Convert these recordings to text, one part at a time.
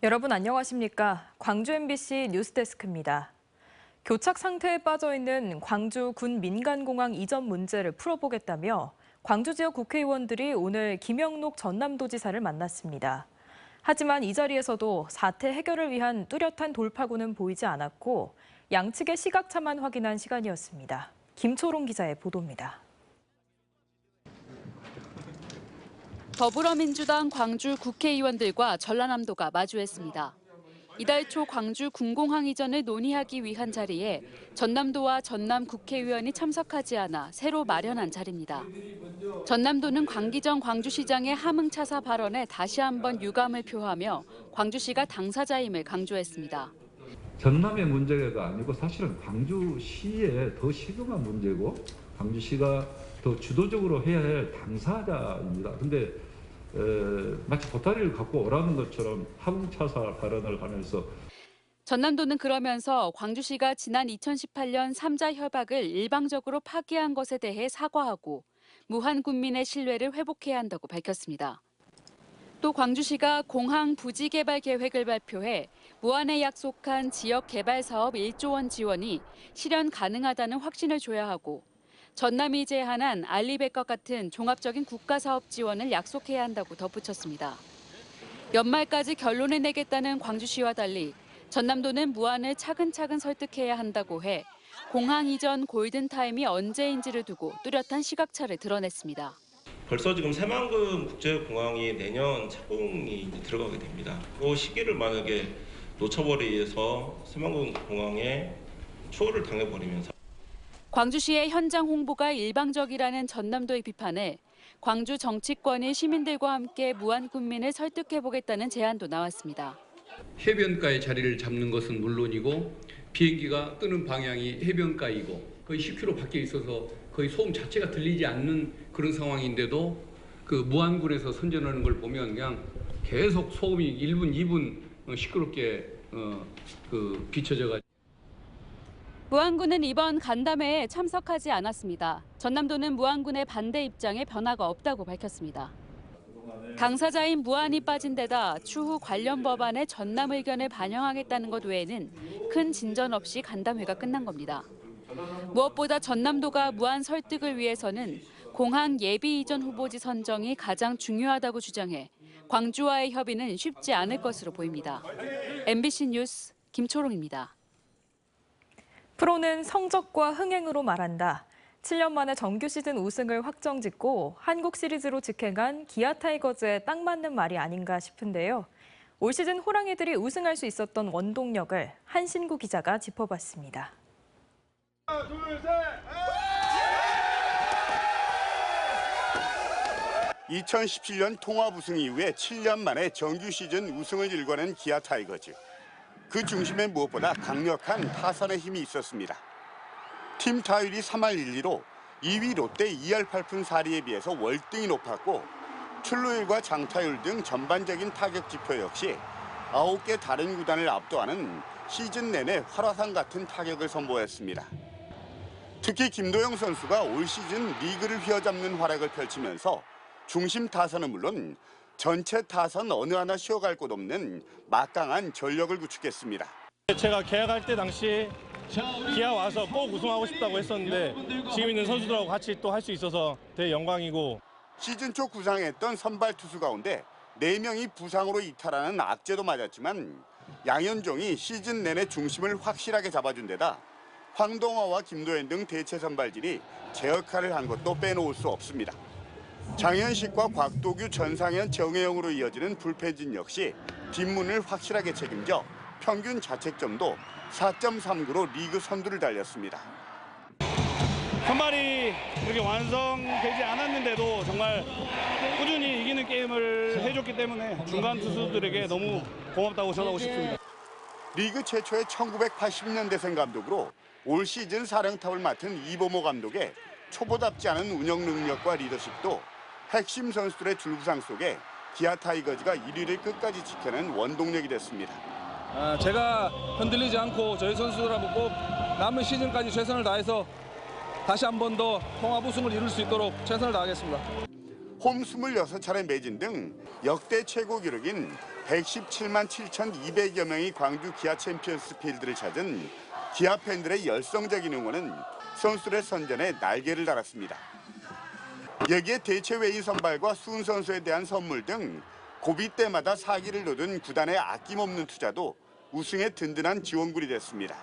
여러분 안녕하십니까? 광주 MBC 뉴스데스크입니다. 교착 상태에 빠져 있는 광주 군 민간공항 이전 문제를 풀어보겠다며 광주 지역 국회의원들이 오늘 김영록 전남도지사를 만났습니다. 하지만 이 자리에서도 사태 해결을 위한 뚜렷한 돌파구는 보이지 않았고 양측의 시각차만 확인한 시간이었습니다. 김초롱 기자의 보도입니다. 더불어민주당 광주 국회의원들과 전라남도가 마주했습니다. 이달 초 광주 군공항 이전을 논의하기 위한 자리에 전남도와 전남 국회의원이 참석하지 않아 새로 마련한 자리입니다. 전남도는 광기정 광주시장의 함흥차사 발언에 다시 한번 유감을 표하며 광주시가 당사자임을 강조했습니다. 전남의 문제가 아니고 사실은 광주시에 더 시급한 문제고 광주시가 더 주도적으로 해야 할 당사자입니다. 근데 마치 보따리를 갖고 오라는 것처럼 함흥차사 발언을 하면서 전남도는 그러면서 광주시가 지난 2018년 3자 협약을 일방적으로 파기한 것에 대해 사과하고 무한 군민의 신뢰를 회복해야 한다고 밝혔습니다. 또 광주시가 공항 부지 개발 계획을 발표해 무안에 약속한 지역 개발 사업 1조 원 지원이 실현 가능하다는 확신을 줘야 하고 전남이 제안한 알리백과 같은 종합적인 국가사업 지원을 약속해야 한다고 덧붙였습니다. 연말까지 결론을 내겠다는 광주시와 달리 전남도는 무안을 차근차근 설득해야 한다고 해 공항 이전 골든타임이 언제인지를 두고 뚜렷한 시각차를 드러냈습니다. 벌써 지금 새만금 국제공항이 내년 착공이 들어가게 됩니다. 그 시기를 만약에 놓쳐버려서 새만금 공항에 추월을 당해버리면서 광주시의 현장 홍보가 일방적이라는 전남도의 비판에 광주 정치권이 시민들과 함께 무안 군민을 설득해보겠다는 제안도 나왔습니다. 해변가에 자리를 잡는 것은 물론이고 비행기가 뜨는 방향이 해변가이고 거의 10km 밖에 있어서 거의 소음 자체가 들리지 않는 그런 상황인데도 그 무안군에서 선전하는 걸 보면 그냥 계속 소음이 1분, 2분 시끄럽게 비춰져가지고. 무안군은 이번 간담회에 참석하지 않았습니다. 전남도는 무안군의 반대 입장에 변화가 없다고 밝혔습니다. 당사자인 무안이 빠진 데다 추후 관련 법안에 전남 의견을 반영하겠다는 것 외에는 큰 진전 없이 간담회가 끝난 겁니다. 무엇보다 전남도가 무안 설득을 위해서는 공항 예비 이전 후보지 선정이 가장 중요하다고 주장해 광주와의 협의는 쉽지 않을 것으로 보입니다. MBC 뉴스 김초롱입니다. 프로는 성적과 흥행으로 말한다. 7년 만에 정규 시즌 우승을 확정짓고 한국 시리즈로 직행한 기아 타이거즈에 딱 맞는 말이 아닌가 싶은데요. 올 시즌 호랑이들이 우승할 수 있었던 원동력을 한신구 기자가 짚어봤습니다. 하나, 둘, 셋! 2017년 통합 우승 이후에 7년 만에 정규 시즌 우승을 일궈낸 기아 타이거즈. 그 중심에 무엇보다 강력한 타선의 힘이 있었습니다. 팀 타율이 3할 1리로 2위 롯데 2할 8푼 4리에 비해서 월등히 높았고 출루율과 장타율 등 전반적인 타격 지표 역시 9개 다른 구단을 압도하는 시즌 내내 활화산 같은 타격을 선보였습니다. 특히 김도영 선수가 올 시즌 리그를 휘어잡는 활약을 펼치면서 중심 타선은 물론 전체 타선 어느 하나 쉬어갈 곳 없는 막강한 전력을 구축했습니다. 제가 계약할 때 당시 기아 와서 꼭 우승하고 싶다고 했었는데 지금 있는 선수들하고 같이 또 할 수 있어서 되게 영광이고. 시즌 초 구상했던 선발 투수 가운데 4명이 부상으로 이탈하는 악재도 맞았지만 양현종이 시즌 내내 중심을 확실하게 잡아준 데다 황동화와 김도현 등 대체 선발진이 제 역할을 한 것도 빼놓을 수 없습니다. 장현식과 곽도규, 전상현, 정혜영으로 이어지는 불펜진 역시 뒷문을 확실하게 책임져 평균 자책점도 4.39로 리그 선두를 달렸습니다. 선발이 그렇게 완성되지 않았는데도 정말 꾸준히 이기는 게임을 해줬기 때문에 중간 투수들에게 너무 고맙다고 전하고 싶습니다. 리그 최초의 1980년대생 감독으로 올 시즌 사령탑을 맡은 이범호 감독의 초보답지 않은 운영 능력과 리더십도 핵심 선수들의 줄부상 속에 기아 타이거즈가 1위를 끝까지 지켜낸 원동력이 됐습니다. 제가 흔들리지 않고 저희 선수들하고 꼭 남은 시즌까지 최선을 다해서 다시 한 번 더 통합 우승을 이룰 수 있도록 최선을 다하겠습니다. 홈 26차례 매진 등 역대 최고 기록인 117만 7,200여 명이 광주 기아 챔피언스 필드를 찾은 기아 팬들의 열성적인 응원은 선수들의 선전에 날개를 달았습니다. 여기에 대체 외인 선발과 수훈 선수에 대한 선물 등 고비 때마다 사기를 놓은 구단의 아낌없는 투자도 우승에 든든한 지원군이 됐습니다.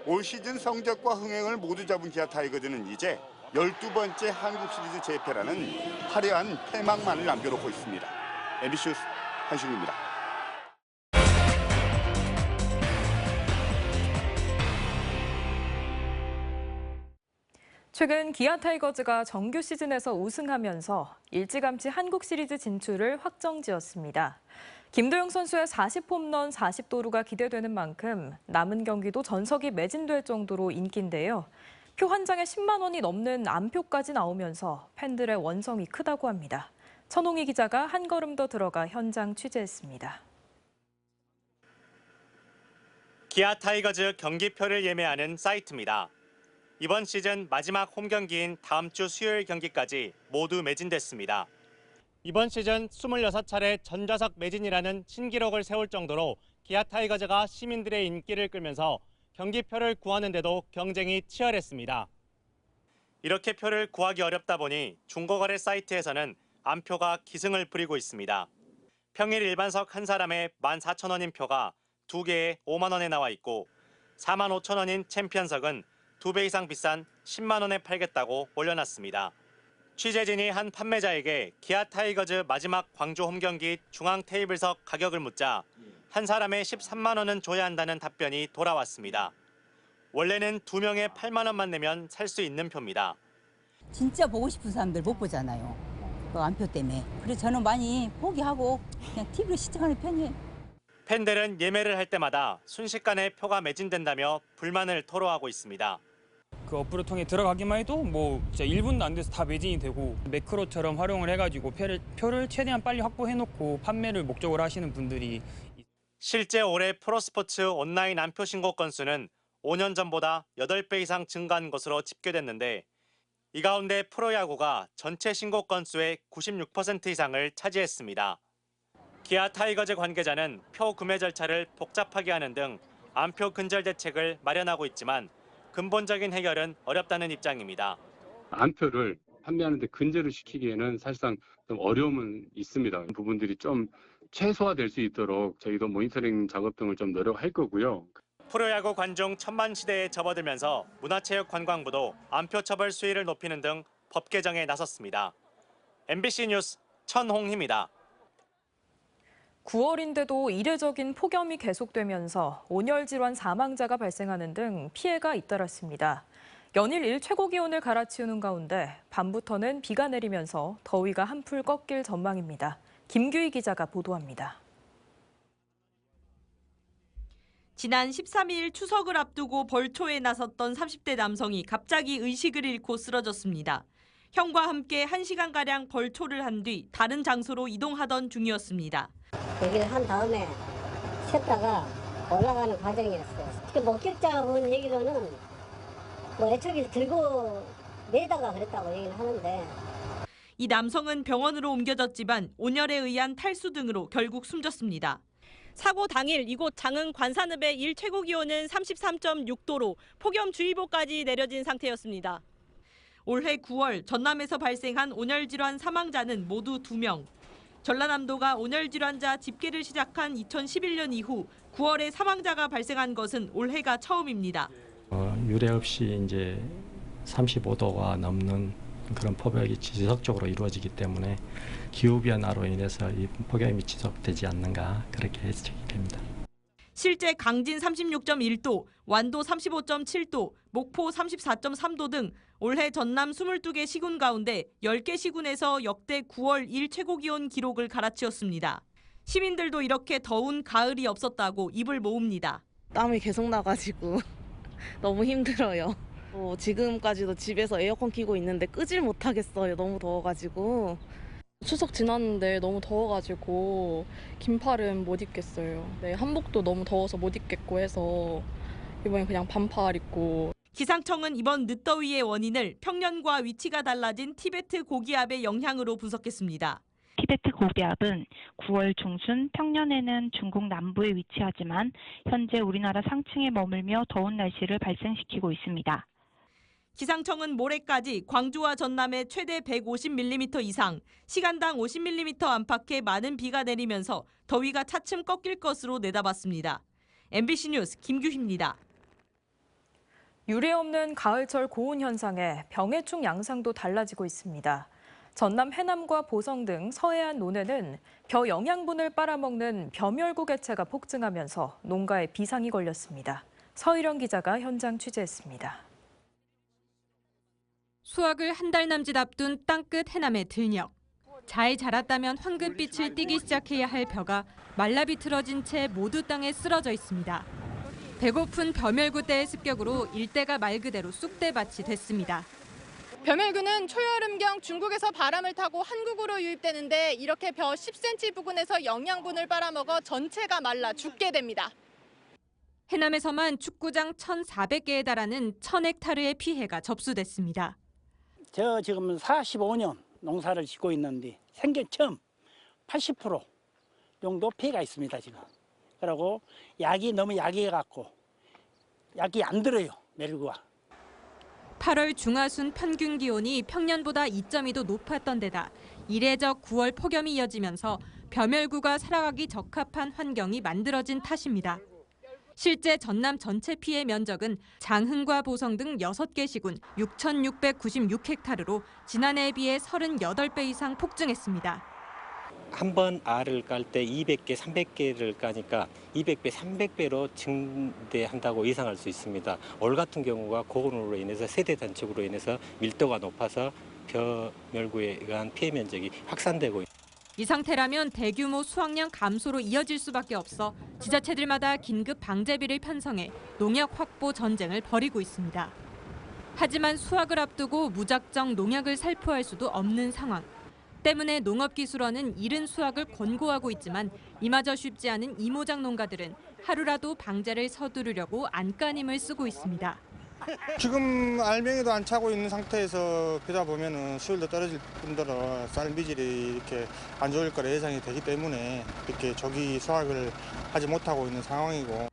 올 시즌 성적과 흥행을 모두 잡은 기아 타이거즈는 이제 12번째 한국 시리즈 재패라는 화려한 패막만을 남겨놓고 있습니다. MBC 뉴스 한신구입니다. 최근 기아 타이거즈가 정규 시즌에서 우승하면서 일찌감치 한국 시리즈 진출을 확정지었습니다. 김도영 선수의 40홈런 40도루가 기대되는 만큼 남은 경기도 전석이 매진될 정도로 인기인데요. 표 한 장에 10만 원이 넘는 안표까지 나오면서 팬들의 원성이 크다고 합니다. 천홍희 기자가 한 걸음 더 들어가 현장 취재했습니다. 기아 타이거즈 경기표를 예매하는 사이트입니다. 이번 시즌 마지막 홈 경기인 다음 주 수요일 경기까지 모두 매진됐습니다. 이번 시즌 26차례 전좌석 매진이라는 신기록을 세울 정도로 기아 타이거즈가 시민들의 인기를 끌면서 경기표를 구하는데도 경쟁이 치열했습니다. 이렇게 표를 구하기 어렵다 보니 중고거래 사이트에서는 안표가 기승을 부리고 있습니다. 평일 일반석 한 사람에 14,000원인 표가 2개에 5만 원에 나와 있고 45,000원인 챔피언석은 2배 이상 비싼 10만 원에 팔겠다고 올려놨습니다. 취재진이 한 판매자에게 기아 타이거즈 마지막 광주 홈경기 중앙 테이블석 가격을 묻자 한 사람에 13만 원은 줘야 한다는 답변이 돌아왔습니다. 원래는 2명에 8만 원만 내면 살 수 있는 표입니다. 진짜 보고 싶은 사람들 못 보잖아요. 그 안표 때문에. 그래서 저는 많이 포기하고 그냥 TV로 시청하는 편이에요. 팬들은 예매를 할 때마다 순식간에 표가 매진된다며 불만을 토로하고 있습니다. 그 어플을 통해 들어가기만 해도 뭐 진짜 1분도 안 돼서 다 매진이 되고 매크로처럼 활용을 해가지고 표를 최대한 빨리 확보해놓고 판매를 목적으로 하시는 분들이 실제 올해 프로스포츠 온라인 안표 신고 건수는 5년 전보다 8배 이상 증가한 것으로 집계됐는데 이 가운데 프로야구가 전체 신고 건수의 96% 이상을 차지했습니다. 기아 타이거즈 관계자는 표 구매 절차를 복잡하게 하는 등 안표 근절 대책을 마련하고 있지만 근본적인 해결은 어렵다는 입장입니다. 안표를 판매하는 데 근절을 시키기에는 사실상 좀 어려움은 있습니다. 부분들이 좀 최소화될 수 있도록 저희도 모니터링 작업 등을 좀 노력할 거고요. 프로야구 관중 1000만 시대에 접어들면서 문화체육관광부도 안표 처벌 수위를 높이는 등 법 개정에 나섰습니다. MBC 뉴스 천홍희입니다. 9월인데도 이례적인 폭염이 계속되면서 온열 질환 사망자가 발생하는 등 피해가 잇따랐습니다. 연일 최고 기온을 갈아치우는 가운데 밤부터는 비가 내리면서 더위가 한풀 꺾일 전망입니다. 김규희 기자가 보도합니다. 지난 13일 추석을 앞두고 벌초에 나섰던 30대 남성이 갑자기 의식을 잃고 쓰러졌습니다. 형과 함께 1시간가량 벌초를 한 뒤 다른 장소로 이동하던 중이었습니다. 얘기를 한 다음에 쉬었다가 올라가는 과정이었어요. 목격자분 얘기로는 애초에 들고 내다가 그랬다고 얘기를 하는데 이 남성은 병원으로 옮겨졌지만 온열에 의한 탈수 등으로 결국 숨졌습니다. 사고 당일 이곳 장흥 관산읍의 일 최고 기온은 33.6도로 폭염주의보까지 내려진 상태였습니다. 올해 9월 전남에서 발생한 온열 질환 사망자는 모두 2명. 전라남도가 온열 질환자 집계를 시작한 2011년 이후 9월에 사망자가 발생한 것은 올해가 처음입니다. 유례 없이 이제 35도가 넘는 그런 폭염이 지속적으로 이루어지기 때문에 기후 변화로 인해서 이 폭염이 지속되지 않는가 그렇게 예측이 됩니다. 실제 강진 36.1도, 완도 35.7도, 목포 34.3도 등 올해 전남 22개 시군 가운데 10개 시군에서 역대 9월 일 최고 기온 기록을 갈아치웠습니다. 시민들도 이렇게 더운 가을이 없었다고 입을 모읍니다. 땀이 계속 나가지고 너무 힘들어요. 지금까지도 집에서 에어컨 켜고 있는데 끄질 못하겠어요. 너무 더워가지고. 추석 지났는데 너무 더워가지고 긴팔은 못 입겠어요. 네, 한복도 너무 더워서 못 입겠고 해서 이번엔 그냥 반팔 입고. 기상청은 이번 늦더위의 원인을 평년과 위치가 달라진 티베트 고기압의 영향으로 분석했습니다. 티베트 고기압은 9월 중순 평년에는 중국 남부에 위치하지만 현재 우리나라 상층에 머물며 더운 날씨를 발생시키고 있습니다. 기상청은 모레까지 광주와 전남에 최대 150mm 이상, 시간당 50mm 안팎의 많은 비가 내리면서 더위가 차츰 꺾일 것으로 내다봤습니다. MBC 뉴스 김규희입니다. 유례없는 가을철 고온 현상에 병해충 양상도 달라지고 있습니다. 전남 해남과 보성 등 서해안 논에는 벼 영양분을 빨아먹는 벼멸구 개체가 폭증하면서 농가에 비상이 걸렸습니다. 서희령 기자가 현장 취재했습니다. 수확을 한 달 남짓 앞둔 땅끝 해남의 들녘. 잘 자랐다면 황금빛을 띠기 시작해야 할 벼가 말라 비틀어진 채 모두 땅에 쓰러져 있습니다. 배고픈 벼멸구 때의 습격으로 일대가 말 그대로 쑥대밭이 됐습니다. 벼멸구는 초여름경 중국에서 바람을 타고 한국으로 유입되는데 이렇게 벼 10cm 부근에서 영양분을 빨아먹어 전체가 말라 죽게 됩니다. 해남에서만 축구장 1,400개에 달하는 1,000헥타르의 피해가 접수됐습니다. 저 지금 45년 농사를 짓고 있는데 생전 처음 80% 정도 피해가 있습니다 지금. 그리고 약이 너무 약해갖고 약이 안 들어요 멸구가. 8월 중하순 평균 기온이 평년보다 2.2도 높았던 데다 이례적 9월 폭염이 이어지면서 벼멸구가 살아가기 적합한 환경이 만들어진 탓입니다. 실제 전남 전체 피해 면적은 장흥과 보성 등 6개 시군 6,696헥타르로 지난해에 비해 38배 이상 폭증했습니다. 한 번 알을 깔 때 200개, 300개를 까니까 200배, 300배로 증대한다고 예상할 수 있습니다. 올 같은 경우가 고온으로 인해서 세대 단축으로 인해서 밀도가 높아서 벼멸구에 의한 피해 면적이 확산되고 있습니다. 이 상태라면 대규모 수확량 감소로 이어질 수밖에 없어 지자체들마다 긴급 방제비를 편성해 농약 확보 전쟁을 벌이고 있습니다. 하지만 수확을 앞두고 무작정 농약을 살포할 수도 없는 상황. 때문에 농업기술원은 이른 수확을 권고하고 있지만 이마저 쉽지 않은 이모작 농가들은 하루라도 방제를 서두르려고 안간힘을 쓰고 있습니다. 지금 알맹이도 안 차고 있는 상태에서 그러다 보면은 수율도 떨어질 뿐더러 쌀 미질이 이렇게 안 좋을 거라 예상이 되기 때문에 이렇게 조기 수확을 하지 못하고 있는 상황이고.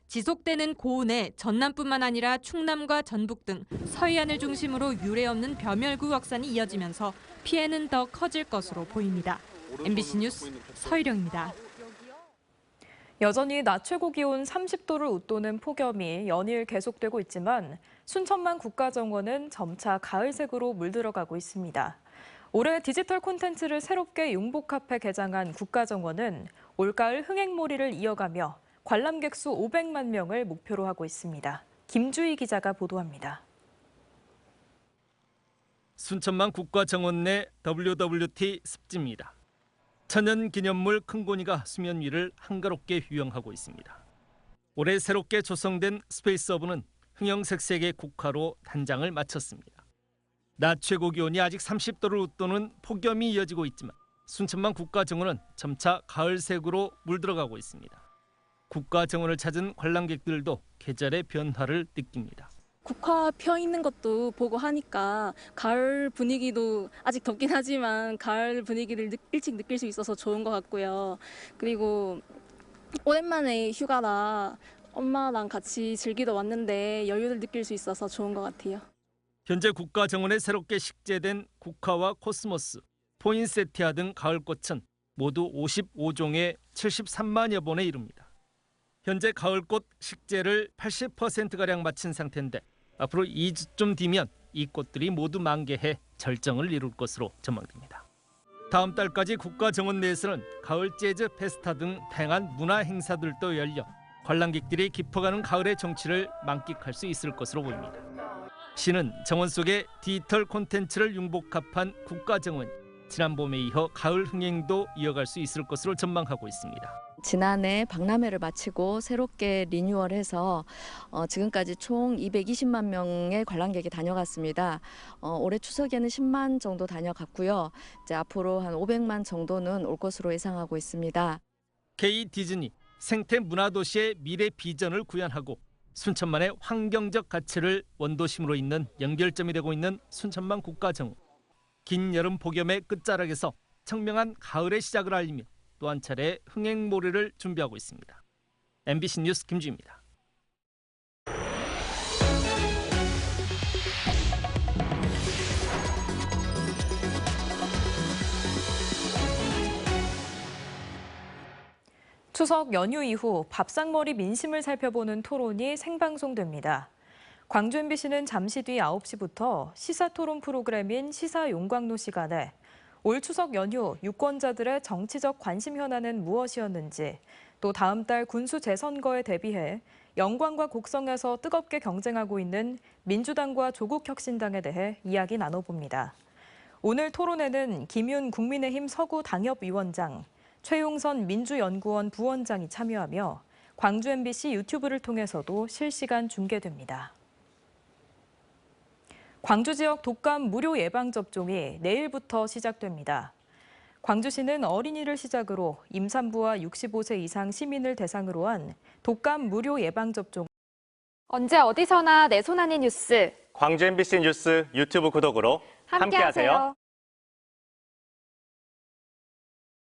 지속되는 고온에 전남뿐만 아니라 충남과 전북 등 서해안을 중심으로 유례없는 벼멸구 확산이 이어지면서 피해는 더 커질 것으로 보입니다. MBC 뉴스 서희령입니다. 여전히 낮 최고 기온 30도를 웃도는 폭염이 연일 계속되고 있지만 순천만 국가정원은 점차 가을색으로 물들어가고 있습니다. 올해 디지털 콘텐츠를 새롭게 융복합해 개장한 국가정원은 올가을 흥행몰이를 이어가며 관람객 수 500만 명을 목표로 하고 있습니다. 김주희 기자가 보도합니다. 순천만 국가정원 내 WWT 습지입니다. 천연 기념물 큰고니가 수면 위를 한가롭게 휘영하고 있습니다. 올해 새롭게 조성된 스페이스허브는 흥형색색의 국화로 단장을 마쳤습니다. 낮 최고 기온이 아직 30도를 웃도는 폭염이 이어지고 있지만 순천만 국가정원은 점차 가을색으로 물들어가고 있습니다. 국가정원을 찾은 관람객들도 계절의 변화를 느낍니다. 국화 펴 있는 것도 보고 하니까 가을 분위기도 아직 덥긴 하지만 가을 분위기를 일찍 느낄 수 있어서 좋은 것 같고요. 그리고 오랜만에 휴가라 엄마랑 같이 즐기러 왔는데 여유를 느낄 수 있어서 좋은 것 같아요. 현재 국가정원에 새롭게 식재된 국화와 코스모스, 포인세티아 등 가을꽃은 모두 55종에 73만여 본에 이릅니다. 현재 가을꽃 식재를 80%가량 마친 상태인데 앞으로 2주쯤 뒤면 이 꽃들이 모두 만개해 절정을 이룰 것으로 전망됩니다. 다음 달까지 국가정원 내에서는 가을 재즈 페스타 등 다양한 문화 행사들도 열려 관람객들이 깊어가는 가을의 정취를 만끽할 수 있을 것으로 보입니다. 시는 정원 속에 디지털 콘텐츠를 융복합한 국가정원, 지난 봄에 이어 가을 흥행도 이어갈 수 있을 것으로 전망하고 있습니다. 지난해 박람회를 마치고 새롭게 리뉴얼해서 지금까지 총 220만 명의 관람객이 다녀갔습니다. 올해 추석에는 10만 정도 다녀갔고요. 이제 앞으로 한 500만 정도는 올 것으로 예상하고 있습니다. K 디즈니 생태 문화도시의 미래 비전을 구현하고 순천만의 환경적 가치를 원도심으로 잇는 연결점이 되고 있는 순천만 국가정원. 긴 여름 폭염의 끝자락에서 청명한 가을의 시작을 알리며 또 한 차례 흥행몰이를 준비하고 있습니다. MBC 뉴스 김주입니다. 추석 연휴 이후 밥상머리 민심을 살펴보는 토론이 생방송됩니다. 광주 MBC는 잠시 뒤 9시부터 시사토론 프로그램인 시사용광로 시간에 올 추석 연휴 유권자들의 정치적 관심 현안은 무엇이었는지, 또 다음 달 군수 재선거에 대비해 영광과 곡성에서 뜨겁게 경쟁하고 있는 민주당과 조국혁신당에 대해 이야기 나눠봅니다. 오늘 토론에는 김윤 국민의힘 서구 당협위원장, 최용선 민주연구원 부원장이 참여하며 광주 MBC 유튜브를 통해서도 실시간 중계됩니다. 광주 지역 독감 무료 예방접종이 내일부터 시작됩니다. 광주시는 어린이를 시작으로 임산부와 65세 이상 시민을 대상으로 한 독감 무료 예방접종. 언제 어디서나 내 손 안의 뉴스. 광주 MBC 뉴스 유튜브 구독으로 함께하세요.